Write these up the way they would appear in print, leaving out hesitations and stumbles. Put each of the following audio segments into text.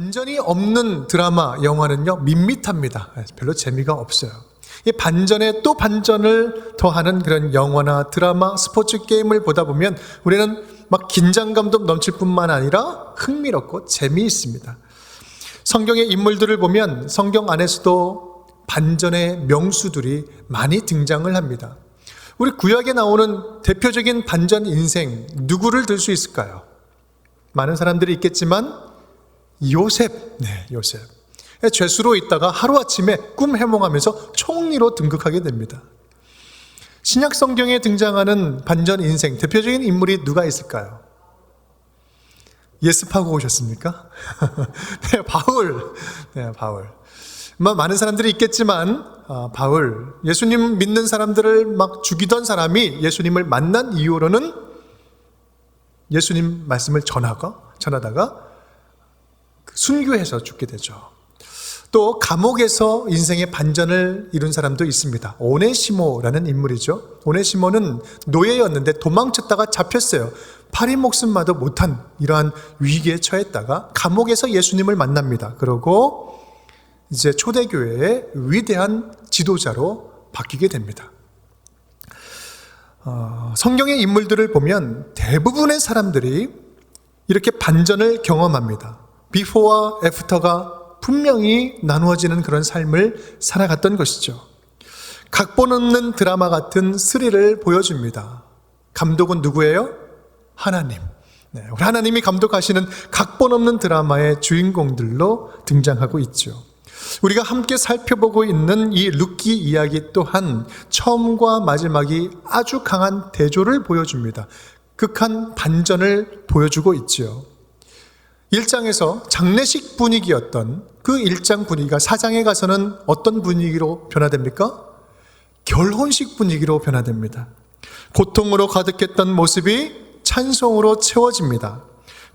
반전이 없는 드라마, 영화는요, 밋밋합니다. 별로 재미가 없어요. 이 반전에 또 반전을 더하는 그런 영화나 드라마, 스포츠 게임을 보다 보면 우리는 막 긴장감도 넘칠 뿐만 아니라 흥미롭고 재미있습니다. 성경의 인물들을 보면 성경 안에서도 반전의 명수들이 많이 등장을 합니다. 우리 구약에 나오는 대표적인 반전 인생, 누구를 들 수 있을까요? 많은 사람들이 있겠지만 요셉, 요셉. 죄수로 있다가 하루아침에 꿈 해몽하면서 총리로 등극하게 됩니다. 신약 성경에 등장하는 반전 인생, 대표적인 인물이 누가 있을까요? 예습하고 오셨습니까? 네, 바울. 네, 바울. 많은 사람들이 있겠지만, 바울. 예수님 믿는 사람들을 막 죽이던 사람이 예수님을 만난 이후로는 예수님 말씀을 전하다가 순교해서 죽게 되죠. 또 감옥에서 인생의 반전을 이룬 사람도 있습니다. 오네시모라는 인물이죠. 오네시모는 노예였는데 도망쳤다가 잡혔어요. 파리 목숨마도 못한 이러한 위기에 처했다가 감옥에서 예수님을 만납니다. 그러고 이제 초대교회의 위대한 지도자로 바뀌게 됩니다. 성경의 인물들을 보면 대부분의 사람들이 이렇게 반전을 경험합니다. 비포와 애프터가 분명히 나누어지는 그런 삶을 살아갔던 것이죠. 각본 없는 드라마 같은 스릴을 보여줍니다. 감독은 누구예요? 하나님. 우리 하나님이 감독하시는 각본 없는 드라마의 주인공들로 등장하고 있죠. 우리가 함께 살펴보고 있는 이 룻기 이야기 또한 처음과 마지막이 아주 강한 대조를 보여줍니다. 극한 반전을 보여주고 있죠. 1장에서 장례식 분위기였던 그 1장 분위기가 4장에 가서는 어떤 분위기로 변화됩니까? 결혼식 분위기로 변화됩니다. 고통으로 가득했던 모습이 찬송으로 채워집니다.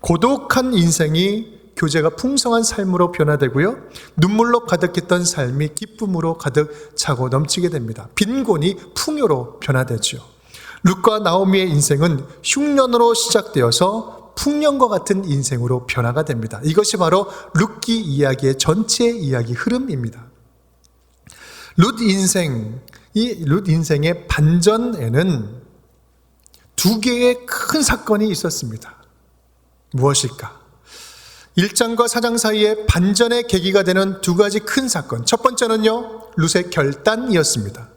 고독한 인생이 교제가 풍성한 삶으로 변화되고요. 눈물로 가득했던 삶이 기쁨으로 가득 차고 넘치게 됩니다. 빈곤이 풍요로 변화되죠. 룻과 나오미의 인생은 흉년으로 시작되어서 풍년과 같은 인생으로 변화가 됩니다. 이것이 바로 룻기 이야기의 전체 이야기 흐름입니다. 룻 인생의 반전에는 두 개의 큰 사건이 있었습니다. 무엇일까? 1장과 4장 사이에 반전의 계기가 되는 두 가지 큰 사건. 첫 번째는요, 룻의 결단이었습니다.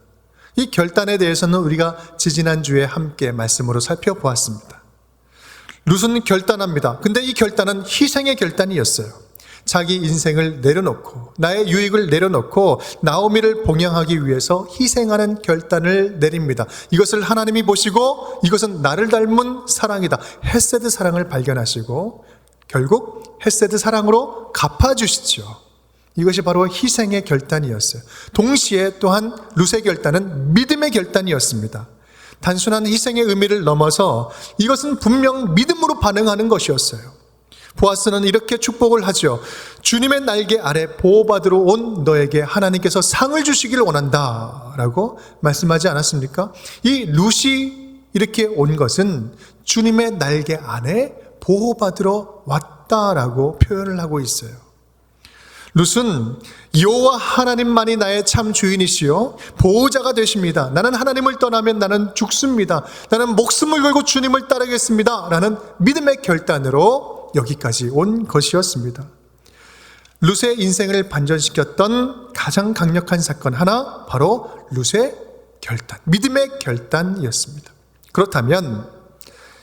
이 결단에 대해서는 우리가 지지난주에 함께 말씀으로 살펴보았습니다. 룻은 결단합니다. 근데 이 결단은 희생의 결단이었어요. 자기 인생을 내려놓고 나의 유익을 내려놓고 나오미를 봉양하기 위해서 희생하는 결단을 내립니다. 이것을 하나님이 보시고 이것은 나를 닮은 사랑이다. 헤세드 사랑을 발견하시고 결국 헤세드 사랑으로 갚아주시죠. 이것이 바로 희생의 결단이었어요. 동시에 또한 룻의 결단은 믿음의 결단이었습니다. 단순한 희생의 의미를 넘어서 이것은 분명 믿음으로 반응하는 것이었어요. 보아스는 이렇게 축복을 하죠. 주님의 날개 아래 보호받으러 온 너에게 하나님께서 상을 주시기를 원한다 라고 말씀하지 않았습니까? 이 룻이 이렇게 온 것은 주님의 날개 안에 보호받으러 왔다라고 표현을 하고 있어요. 룻은 여호와 하나님만이 나의 참 주인이시요 보호자가 되십니다. 나는 하나님을 떠나면 나는 죽습니다. 나는 목숨을 걸고 주님을 따르겠습니다. 라는 믿음의 결단으로 여기까지 온 것이었습니다. 룻의 인생을 반전시켰던 가장 강력한 사건 하나, 바로 룻의 결단, 믿음의 결단이었습니다. 그렇다면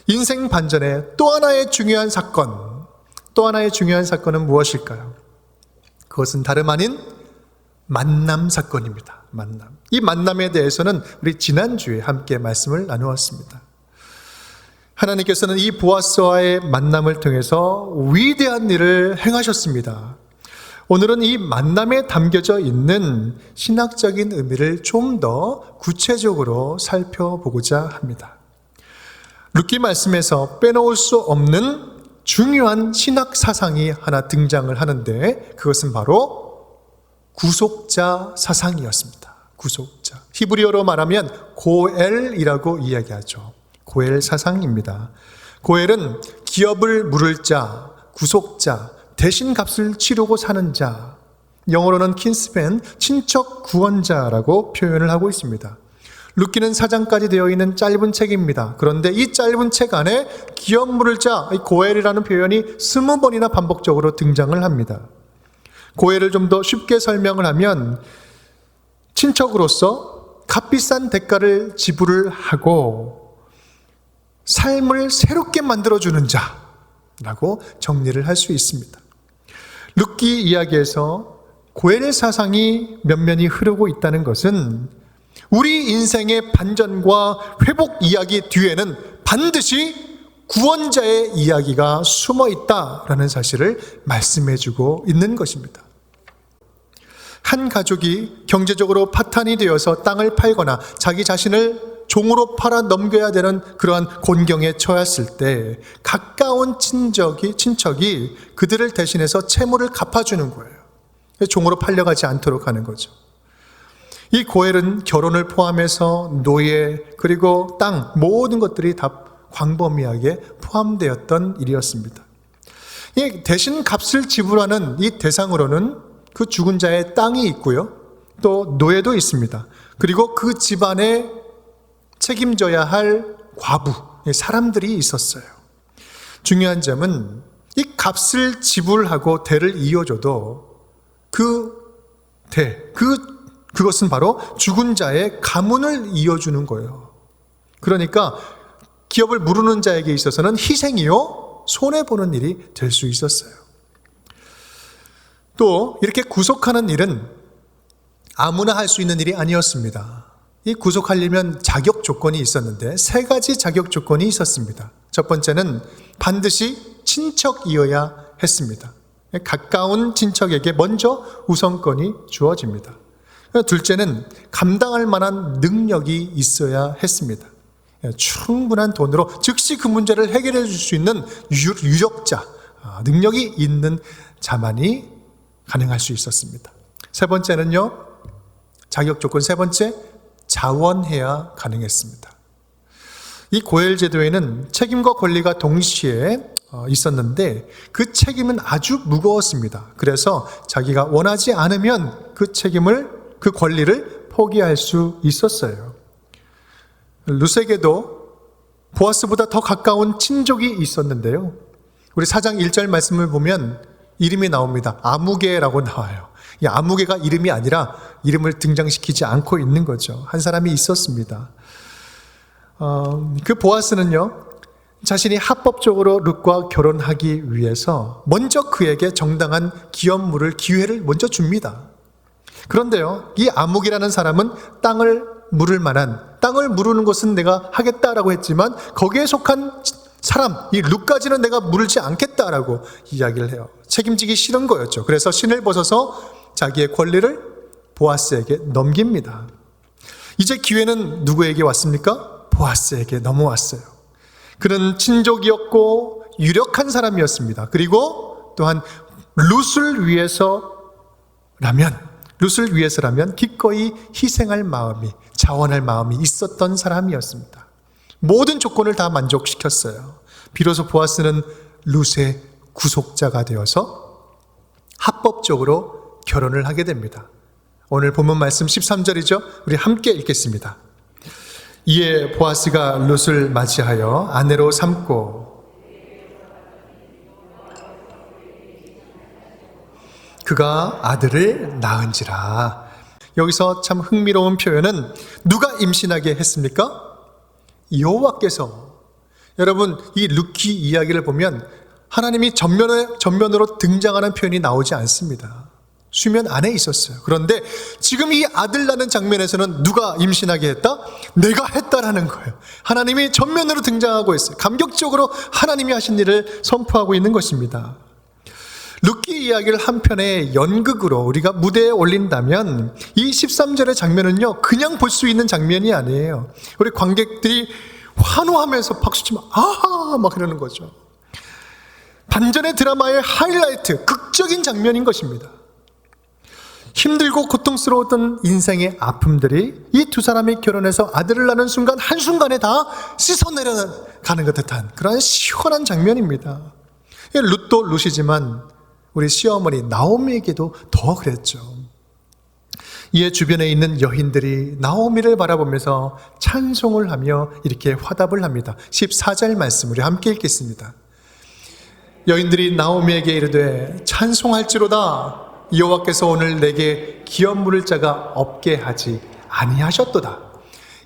인생 반전의 또 하나의 중요한 사건은 무엇일까요? 그것은 다름 아닌 만남 사건입니다. 만남. 이 만남에 대해서는 우리 지난주에 함께 말씀을 나누었습니다. 하나님께서는 이 보아스와의 만남을 통해서 위대한 일을 행하셨습니다. 오늘은 이 만남에 담겨져 있는 신학적인 의미를 좀 더 구체적으로 살펴보고자 합니다. 룻기 말씀에서 빼놓을 수 없는 중요한 신학 사상이 하나 등장을 하는데 그것은 바로 구속자 사상이었습니다. 구속자. 히브리어로 말하면 고엘이라고 이야기하죠. 고엘 사상입니다. 고엘은 기업을 물을 자, 구속자, 대신 값을 치르고 사는 자, 영어로는 킨스맨, 친척 구원자라고 표현을 하고 있습니다. 룻기는 4장까지 되어 있는 짧은 책입니다. 그런데 이 짧은 책 안에 기업 물을 자, 고엘이라는 표현이 20번이나 반복적으로 등장을 합니다. 고엘을 좀 더 쉽게 설명을 하면 친척으로서 값비싼 대가를 지불을 하고 삶을 새롭게 만들어주는 자라고 정리를 할 수 있습니다. 룻기 이야기에서 고엘 사상이 면면히 흐르고 있다는 것은 우리 인생의 반전과 회복 이야기 뒤에는 반드시 구원자의 이야기가 숨어 있다라는 사실을 말씀해주고 있는 것입니다. 한 가족이 경제적으로 파탄이 되어서 땅을 팔거나 자기 자신을 종으로 팔아 넘겨야 되는 그러한 곤경에 처했을 때 가까운 친척이 그들을 대신해서 채무를 갚아주는 거예요. 종으로 팔려가지 않도록 하는 거죠. 이 고엘은 결혼을 포함해서 노예 그리고 땅 모든 것들이 다 광범위하게 포함되었던 일이었습니다. 대신 값을 지불하는 이 대상으로는 그 죽은 자의 땅이 있고요. 또 노예도 있습니다. 그리고 그 집안에 책임져야 할 과부, 사람들이 있었어요. 중요한 점은 이 값을 지불하고 대를 이어줘도 그것은 바로 죽은 자의 가문을 이어주는 거예요. 그러니까 기업을 무르는 자에게 있어서는 희생이요 손해보는 일이 될 수 있었어요. 또 이렇게 구속하는 일은 아무나 할 수 있는 일이 아니었습니다. 이 구속하려면 자격 조건이 있었는데 3가지 자격 조건이 있었습니다. 첫 번째는 반드시 친척이어야 했습니다. 가까운 친척에게 먼저 우선권이 주어집니다. 둘째는 감당할 만한 능력이 있어야 했습니다. 충분한 돈으로 즉시 그 문제를 해결해 줄 수 있는 유력자, 능력이 있는 자만이 가능할 수 있었습니다. 세 번째는요, 자격 조건 세 번째, 자원해야 가능했습니다. 이 고엘 제도에는 책임과 권리가 동시에 있었는데 그 책임은 아주 무거웠습니다. 그래서 자기가 원하지 않으면 그 권리를 포기할 수 있었어요. 룻에게도 보아스보다 더 가까운 친족이 있었는데요. 우리 4장 1절 말씀을 보면 이름이 나옵니다. 아무개라고 나와요. 이 아무개가 이름이 아니라 이름을 등장시키지 않고 있는 거죠. 한 사람이 있었습니다. 그 보아스는요, 자신이 합법적으로 룻과 결혼하기 위해서 먼저 그에게 정당한 기회를 먼저 줍니다. 그런데요, 이 아무개라는 사람은 땅을 무르는 것은 내가 하겠다라고 했지만 거기에 속한 사람, 이 룻까지는 내가 물지 않겠다라고 이야기를 해요. 책임지기 싫은 거였죠. 그래서 신을 벗어서 자기의 권리를 보아스에게 넘깁니다. 이제 기회는 누구에게 왔습니까? 보아스에게 넘어왔어요. 그는 친족이었고 유력한 사람이었습니다. 그리고 또한 룻을 위해서라면 기꺼이 희생할 마음이, 자원할 마음이 있었던 사람이었습니다. 모든 조건을 다 만족시켰어요. 비로소 보아스는 룻의 구속자가 되어서 합법적으로 결혼을 하게 됩니다. 오늘 본문 말씀 13절이죠. 우리 함께 읽겠습니다. 이에 보아스가 룻을 맞이하여 아내로 삼고 그가 아들을 낳은지라. 여기서 참 흥미로운 표현은 누가 임신하게 했습니까? 여호와께서. 여러분, 이 룻기 이야기를 보면 하나님이 전면으로 등장하는 표현이 나오지 않습니다. 수면 안에 있었어요. 그런데 지금 이 아들 낳는 장면에서는 누가 임신하게 했다? 내가 했다라는 거예요. 하나님이 전면으로 등장하고 있어요. 감격적으로 하나님이 하신 일을 선포하고 있는 것입니다. 룻기 이야기를 한편의 연극으로 우리가 무대에 올린다면 이 13절의 장면은요, 그냥 볼 수 있는 장면이 아니에요. 우리 관객들이 환호하면서 박수치면 아하 막 이러는 거죠. 반전의 드라마의 하이라이트, 극적인 장면인 것입니다. 힘들고 고통스러웠던 인생의 아픔들이 이 두 사람이 결혼해서 아들을 낳는 순간 한순간에 다 씻어내려가는 것 듯한 그런 시원한 장면입니다. 룻도 룻이지만 우리 시어머니 나오미에게도 더 그랬죠. 이에 주변에 있는 여인들이 나오미를 바라보면서 찬송을 하며 이렇게 화답을 합니다. 14절 말씀 우리 함께 읽겠습니다. 여인들이 나오미에게 이르되 찬송할지로다. 여호와께서 오늘 내게 기업 물을 자가 없게 하지 아니하셨도다.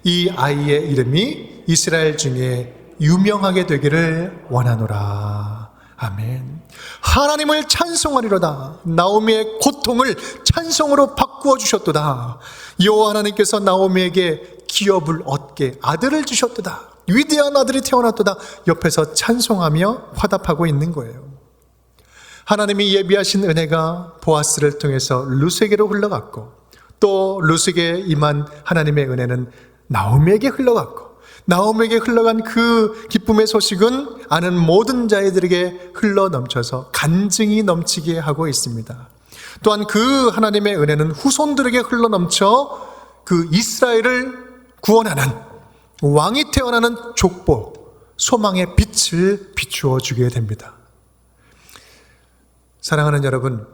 이 아이의 이름이 이스라엘 중에 유명하게 되기를 원하노라. 아멘. 하나님을 찬송하리로다. 나오미의 고통을 찬송으로 바꾸어 주셨도다. 여호와 하나님께서 나오미에게 기업을 얻게 아들을 주셨도다. 위대한 아들이 태어났도다. 옆에서 찬송하며 화답하고 있는 거예요. 하나님이 예비하신 은혜가 보아스를 통해서 루스에게로 흘러갔고, 또 루스에게 임한 하나님의 은혜는 나오미에게 흘러갔고, 나오미에게 흘러간 그 기쁨의 소식은 아는 모든 자들에게 흘러 넘쳐서 간증이 넘치게 하고 있습니다. 또한 그 하나님의 은혜는 후손들에게 흘러 넘쳐 그 이스라엘을 구원하는 왕이 태어나는 족보, 소망의 빛을 비추어 주게 됩니다. 사랑하는 여러분,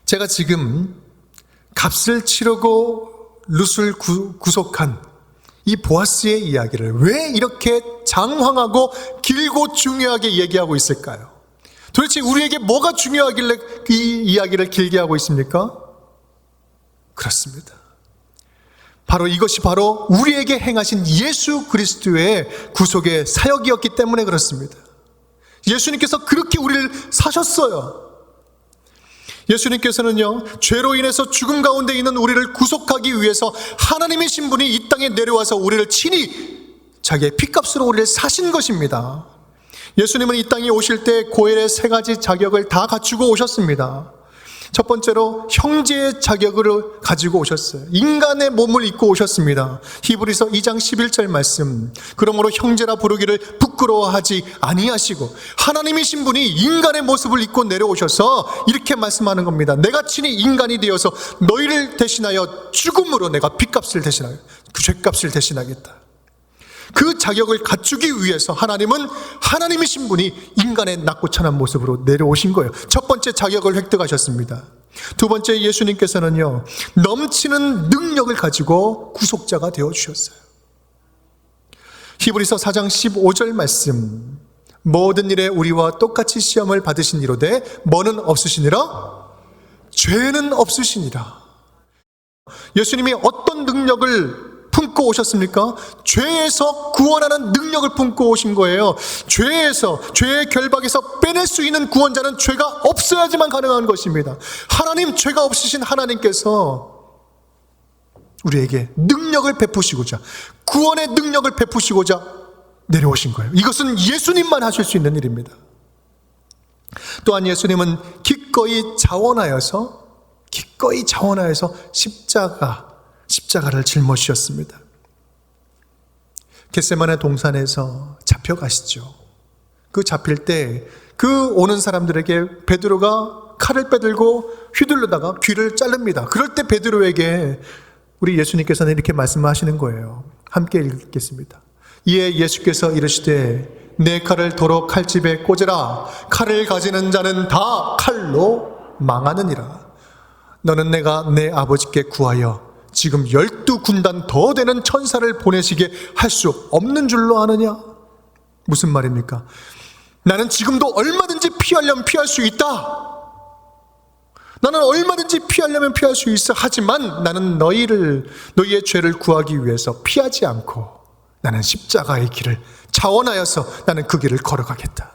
제가 지금 값을 치르고 룻을 구속한 이 보아스의 이야기를 왜 이렇게 장황하고 길고 중요하게 얘기하고 있을까요? 도대체 우리에게 뭐가 중요하길래 이 이야기를 길게 하고 있습니까? 그렇습니다. 바로 이것이 바로 우리에게 행하신 예수 그리스도의 구속의 사역이었기 때문에 그렇습니다. 예수님께서 그렇게 우리를 사셨어요. 예수님께서는요, 죄로 인해서 죽음 가운데 있는 우리를 구속하기 위해서 하나님이신 분이 이 땅에 내려와서 우리를 친히 자기의 피값으로 우리를 사신 것입니다. 예수님은 이 땅에 오실 때 고엘의 세 가지 자격을 다 갖추고 오셨습니다. 첫 번째로 형제의 자격을 가지고 오셨어요. 인간의 몸을 입고 오셨습니다. 히브리서 2장 11절 말씀. 그러므로 형제라 부르기를 부끄러워하지 아니하시고, 하나님이신 분이 인간의 모습을 입고 내려오셔서 이렇게 말씀하는 겁니다. 내가 친히 인간이 되어서 너희를 대신하여 죽음으로 내가 빚값을 대신하여 그 죄값을 대신하겠다. 그 자격을 갖추기 위해서 하나님은 하나님이신 분이 인간의 낮고 천한 모습으로 내려오신 거예요. 첫 번째 자격을 획득하셨습니다. 두 번째, 예수님께서는요, 넘치는 능력을 가지고 구속자가 되어주셨어요. 히브리서 4장 15절 말씀. 모든 일에 우리와 똑같이 시험을 받으신 이로되 뭐는 없으시니라? 죄는 없으시니라. 예수님이 어떤 능력을 품고 오셨습니까? 죄에서 구원하는 능력을 품고 오신 거예요. 죄의 결박에서 빼낼 수 있는 구원자는 죄가 없어야지만 가능한 것입니다. 하나님, 죄가 없으신 하나님께서 우리에게 능력을 베푸시고자, 구원의 능력을 베푸시고자 내려오신 거예요. 이것은 예수님만 하실 수 있는 일입니다. 또한 예수님은 기꺼이 자원하여서 십자가를 짊어지셨습니다. 겟세마네 동산에서 잡혀가시죠. 그 잡힐 때 그 오는 사람들에게 베드로가 칼을 빼들고 휘둘르다가 귀를 자릅니다. 그럴 때 베드로에게 우리 예수님께서는 이렇게 말씀하시는 거예요. 함께 읽겠습니다. 이에 예수께서 이르시되 내 칼을 도로 칼집에 꽂으라. 칼을 가지는 자는 다 칼로 망하느니라. 너는 내가 내 아버지께 구하여 지금 12군단 더 되는 천사를 보내시게 할 수 없는 줄로 아느냐? 무슨 말입니까? 나는 지금도 얼마든지 피하려면 피할 수 있다. 나는 얼마든지 피하려면 피할 수 있어. 하지만 나는 너희의 죄를 구하기 위해서 피하지 않고 나는 십자가의 길을 자원하여서 나는 그 길을 걸어가겠다.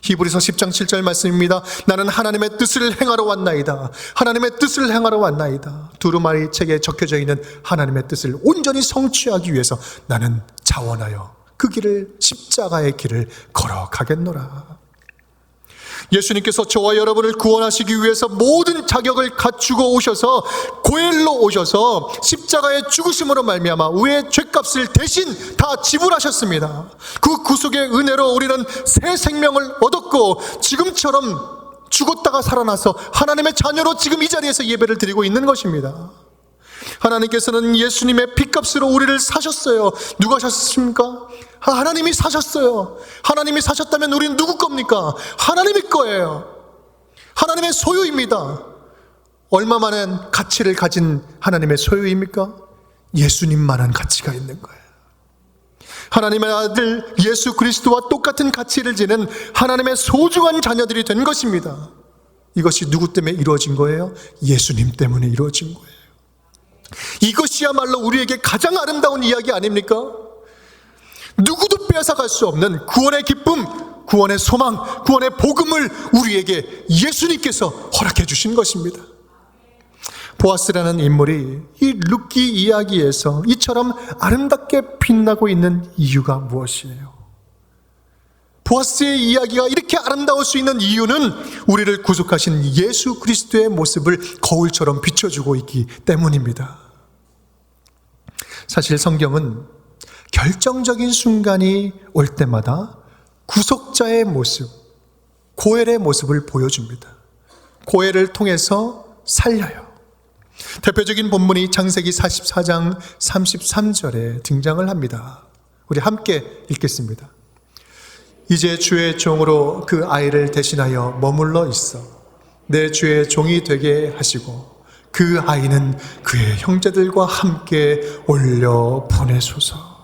히브리서 10장 7절 말씀입니다. 나는 하나님의 뜻을 행하러 왔나이다. 하나님의 뜻을 행하러 왔나이다. 두루마리 책에 적혀져 있는 하나님의 뜻을 온전히 성취하기 위해서 나는 자원하여 그 길을, 십자가의 길을 걸어가겠노라. 예수님께서 저와 여러분을 구원하시기 위해서 모든 자격을 갖추고 오셔서 고엘로 오셔서 십자가의 죽으심으로 말미암아 우리의 죄값을 대신 다 지불하셨습니다. 그 구속의 은혜로 우리는 새 생명을 얻었고 지금처럼 죽었다가 살아나서 하나님의 자녀로 지금 이 자리에서 예배를 드리고 있는 것입니다. 하나님께서는 예수님의 핏값으로 우리를 사셨어요. 누가 사셨습니까? 하나님이 사셨어요. 하나님이 사셨다면 우리는 누구 겁니까? 하나님의 거예요. 하나님의 소유입니다. 얼마만한 가치를 가진 하나님의 소유입니까? 예수님만한 가치가 있는 거예요. 하나님의 아들 예수 그리스도와 똑같은 가치를 지닌 하나님의 소중한 자녀들이 된 것입니다. 이것이 누구 때문에 이루어진 거예요? 예수님 때문에 이루어진 거예요. 이것이야말로 우리에게 가장 아름다운 이야기 아닙니까? 누구도 빼앗아갈 수 없는 구원의 기쁨, 구원의 소망, 구원의 복음을 우리에게 예수님께서 허락해 주신 것입니다. 보아스라는 인물이 이 룻기 이야기에서 이처럼 아름답게 빛나고 있는 이유가 무엇이에요? 보아스의 이야기가 이렇게 아름다울 수 있는 이유는 우리를 구속하신 예수 그리스도의 모습을 거울처럼 비춰주고 있기 때문입니다. 사실 성경은 결정적인 순간이 올 때마다 구속자의 모습, 고엘의 모습을 보여줍니다. 고엘을 통해서 살려요. 대표적인 본문이 창세기 44장 33절에 등장을 합니다. 우리 함께 읽겠습니다. 이제 주의 종으로 그 아이를 대신하여 머물러 있어 내 주의 종이 되게 하시고 그 아이는 그의 형제들과 함께 올려 보내소서.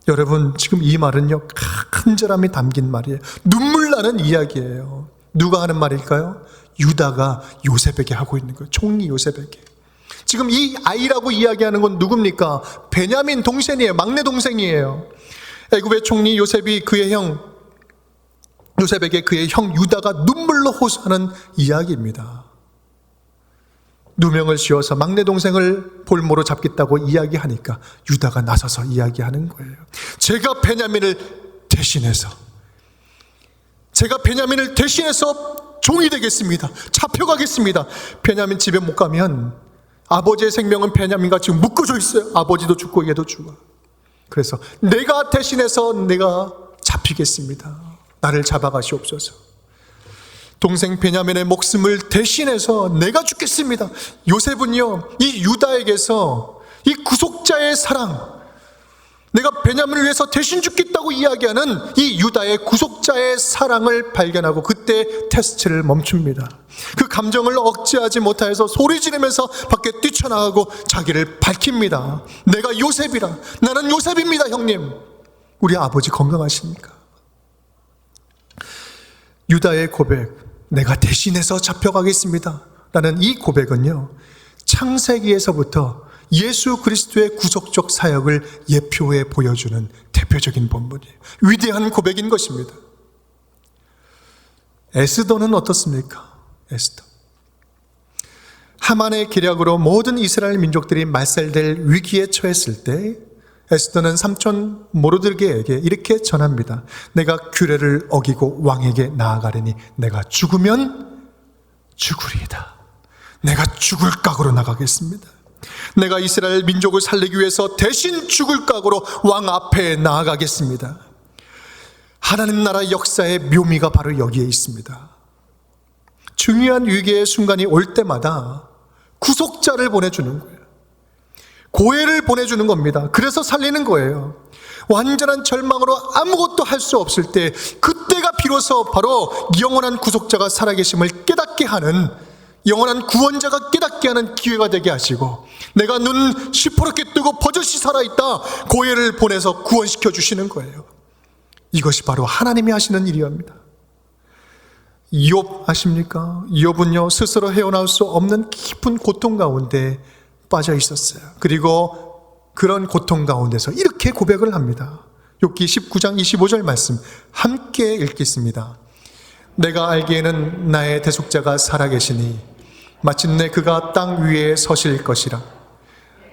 여러분, 지금 이 말은요, 간절함이 담긴 말이에요. 눈물 나는 이야기예요. 누가 하는 말일까요? 유다가 요셉에게 하고 있는 거예요. 총리 요셉에게. 지금 이 아이라고 이야기하는 건 누굽니까? 베냐민 동생이에요. 막내 동생이에요. 애굽의 총리 요셉이 요셉에게 그의 형 유다가 눈물로 호소하는 이야기입니다. 누명을 씌워서 막내 동생을 볼모로 잡겠다고 이야기하니까 유다가 나서서 이야기하는 거예요. 제가 베냐민을 대신해서 종이 되겠습니다. 잡혀가겠습니다. 베냐민 집에 못 가면 아버지의 생명은 베냐민과 지금 묶어져 있어요. 아버지도 죽고 얘도 죽어. 그래서 내가 대신해서 내가 잡히겠습니다. 나를 잡아가시옵소서. 동생 베냐민의 목숨을 대신해서 내가 죽겠습니다. 요셉은요, 이 유다에게서 이 구속자의 사랑, 내가 베냐민을 위해서 대신 죽겠다고 이야기하는 이 유다의 구속자의 사랑을 발견하고 그때 테스트를 멈춥니다. 그 감정을 억제하지 못하여서 소리 지르면서 밖에 뛰쳐나가고 자기를 밝힙니다. 내가 요셉이라, 나는 요셉입니다. 형님, 우리 아버지 건강하십니까? 유다의 고백, 내가 대신해서 잡혀가겠습니다 라는 이 고백은요, 창세기에서부터 예수 그리스도의 구속적 사역을 예표해 보여주는 대표적인 본문이에요. 위대한 고백인 것입니다. 에스더는 어떻습니까? 에스더, 하만의 계략으로 모든 이스라엘 민족들이 말살될 위기에 처했을 때 에스더는 삼촌 모르드게에게 이렇게 전합니다. 내가 규례를 어기고 왕에게 나아가려니 내가 죽으면 죽으리이다. 내가 죽을 각오로 나가겠습니다. 내가 이스라엘 민족을 살리기 위해서 대신 죽을 각오로 왕 앞에 나아가겠습니다. 하나님 나라 역사의 묘미가 바로 여기에 있습니다. 중요한 위기의 순간이 올 때마다 구속자를 보내주는 거예요. 고해를 보내주는 겁니다. 그래서 살리는 거예요. 완전한 절망으로 아무것도 할 수 없을 때, 그때가 비로소 바로 영원한 구속자가 살아계심을 깨닫게 하는, 영원한 구원자가 깨닫게 하는 기회가 되게 하시고, 내가 눈 시퍼렇게 뜨고 버젓이 살아있다, 고해를 보내서 구원시켜 주시는 거예요. 이것이 바로 하나님이 하시는 일이옵니다. 이욥 아십니까? 이욥은요, 스스로 헤어나올 수 없는 깊은 고통 가운데 빠져 있었어요. 그리고 그런 고통 가운데서 이렇게 고백을 합니다. 욥기 19장 25절 말씀 함께 읽겠습니다. 내가 알기에는 나의 대속자가 살아계시니 마침내 그가 땅 위에 서실 것이라.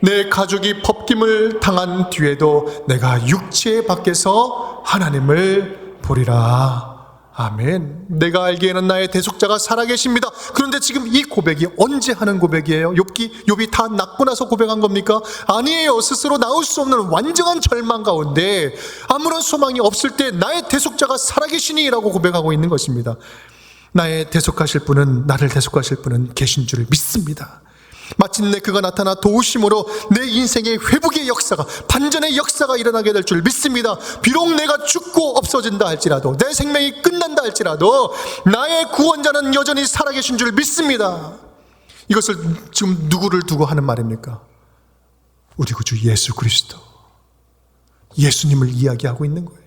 내 가족이 법김을 당한 뒤에도 내가 육체 밖에서 하나님을 보리라. 아멘. 내가 알기에는 나의 대속자가 살아계십니다. 그런데 지금 이 고백이 언제 하는 고백이에요? 욥이 다 낫고 나서 고백한 겁니까? 아니에요. 스스로 나올 수 없는 완전한 절망 가운데 아무런 소망이 없을 때 나의 대속자가 살아계시니 라고 고백하고 있는 것입니다. 나의 대속하실 분은, 나를 대속하실 분은 계신 줄을 믿습니다. 마침내 그가 나타나 도우심으로 내 인생의 회복의 역사가, 반전의 역사가 일어나게 될 줄 믿습니다. 비록 내가 죽고 없어진다 할지라도, 내 생명이 끝난다 할지라도 나의 구원자는 여전히 살아계신 줄 믿습니다. 이것을 지금 누구를 두고 하는 말입니까? 우리 구주 예수 그리스도, 예수님을 이야기하고 있는 거예요.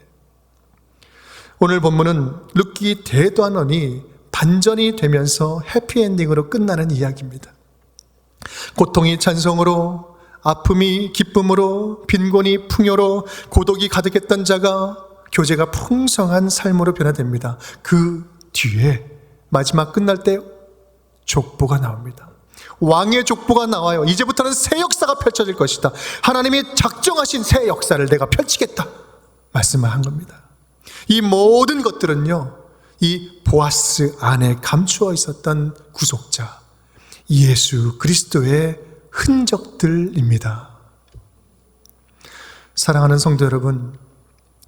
오늘 본문은 룻기 대단원이 반전이 되면서 해피엔딩으로 끝나는 이야기입니다. 고통이 찬송으로, 아픔이 기쁨으로, 빈곤이 풍요로, 고독이 가득했던 자가 교제가 풍성한 삶으로 변화됩니다. 그 뒤에 마지막 끝날 때 족보가 나옵니다. 왕의 족보가 나와요. 이제부터는 새 역사가 펼쳐질 것이다. 하나님이 작정하신 새 역사를 내가 펼치겠다 말씀을 한 겁니다. 이 모든 것들은요, 이 보아스 안에 감추어 있었던 구속자 예수 그리스도의 흔적들입니다. 사랑하는 성도 여러분,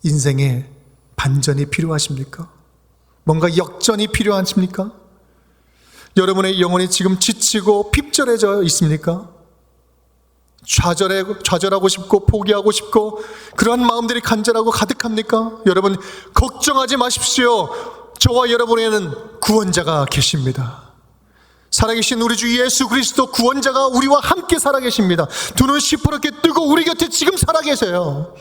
인생에 반전이 필요하십니까? 뭔가 역전이 필요하십니까? 여러분의 영혼이 지금 지치고 핍절해져 있습니까? 좌절하고 싶고 포기하고 싶고 그러한 마음들이 간절하고 가득합니까? 여러분, 걱정하지 마십시오. 저와 여러분에는 구원자가 계십니다. 살아계신 우리 주 예수 그리스도 구원자가 우리와 함께 살아계십니다. 두 눈 시퍼렇게 뜨고 우리 곁에 지금 살아계세요.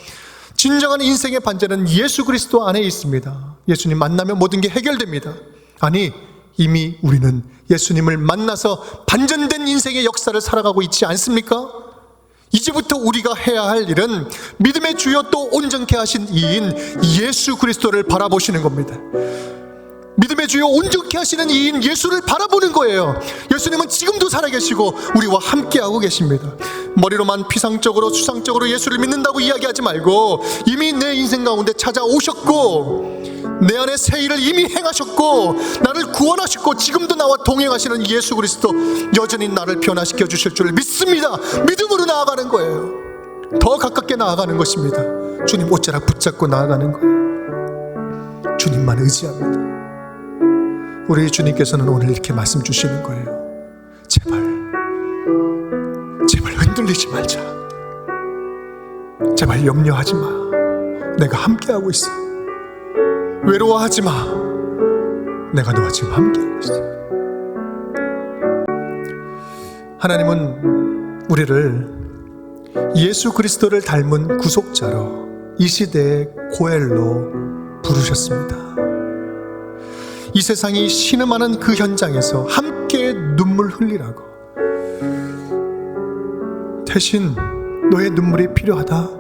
진정한 인생의 반전은 예수 그리스도 안에 있습니다. 예수님 만나면 모든 게 해결됩니다. 아니, 이미 우리는 예수님을 만나서 반전된 인생의 역사를 살아가고 있지 않습니까? 이제부터 우리가 해야 할 일은 믿음의 주요 또 온전케 하신 이인 예수 그리스도를 바라보시는 겁니다. 믿음의 주요 온전케 하시는 이인 예수를 바라보는 거예요. 예수님은 지금도 살아계시고 우리와 함께하고 계십니다. 머리로만 피상적으로 추상적으로 예수를 믿는다고 이야기하지 말고 이미 내 인생 가운데 찾아오셨고 내 안에 새 일을 이미 행하셨고 나를 구원하셨고 지금도 나와 동행하시는 예수 그리스도 여전히 나를 변화시켜 주실 줄 믿습니다. 믿음으로 나아가는 거예요. 더 가깝게 나아가는 것입니다. 주님 옷자락 붙잡고 나아가는 거예요. 주님만 의지합니다. 우리 주님께서는 오늘 이렇게 말씀 주시는 거예요. 제발 흔들리지 말자. 제발 염려하지 마. 내가 함께하고 있어. 외로워하지 마. 내가 너와 지금 함께하고 있어. 하나님은 우리를 예수 그리스도를 닮은 구속자로 이 시대의 고엘로 부르셨습니다. 이 세상이 신음하는 그 현장에서 함께 눈물 흘리라고. 대신 너의 눈물이 필요하다.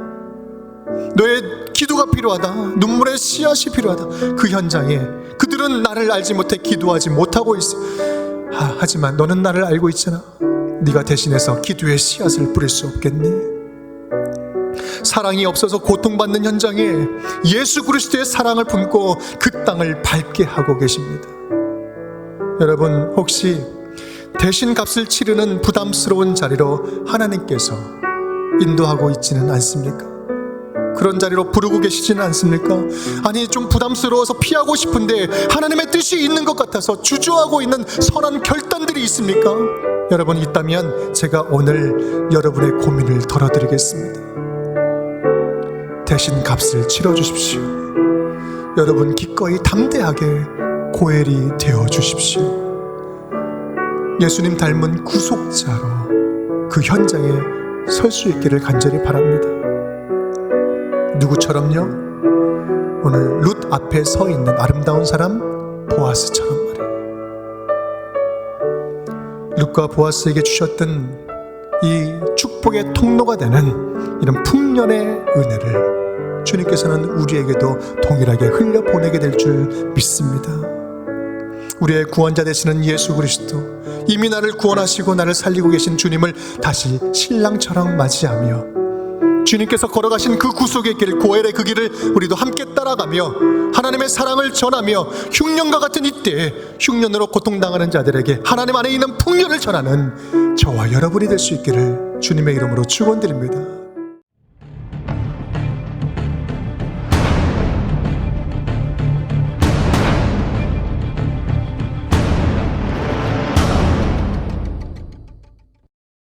너의 기도가 필요하다. 눈물의 씨앗이 필요하다. 그 현장에 그들은 나를 알지 못해 기도하지 못하고 있어. 하지만 너는 나를 알고 있잖아. 네가 대신해서 기도의 씨앗을 뿌릴 수 없겠니? 사랑이 없어서 고통받는 현장에 예수 그리스도의 사랑을 품고 그 땅을 밝게 하고 계십니다. 여러분, 혹시 대신 값을 치르는 부담스러운 자리로 하나님께서 인도하고 있지는 않습니까? 그런 자리로 부르고 계시지는 않습니까? 아니, 좀 부담스러워서 피하고 싶은데 하나님의 뜻이 있는 것 같아서 주저하고 있는 선한 결단들이 있습니까? 여러분, 있다면 제가 오늘 여러분의 고민을 덜어드리겠습니다. 대신 값을 치러주십시오. 여러분, 기꺼이 담대하게 고엘이 되어주십시오. 예수님 닮은 구속자로 그 현장에 설 수 있기를 간절히 바랍니다. 누구처럼요? 오늘 룻 앞에 서 있는 아름다운 사람 보아스처럼 말이에요. 룻과 보아스에게 주셨던 이 축복의 통로가 되는 이런 풍년의 은혜를 주님께서는 우리에게도 동일하게 흘려보내게 될 줄 믿습니다. 우리의 구원자 되시는 예수 그리스도, 이미 나를 구원하시고 나를 살리고 계신 주님을 다시 신랑처럼 맞이하며 주님께서 걸어가신 그 구속의 길, 고엘의 그 길을 우리도 함께 따라가며 하나님의 사랑을 전하며 흉년과 같은 이때에 흉년으로 고통당하는 자들에게 하나님 안에 있는 풍년을 전하는 저와 여러분이 될 수 있기를 주님의 이름으로 축원드립니다.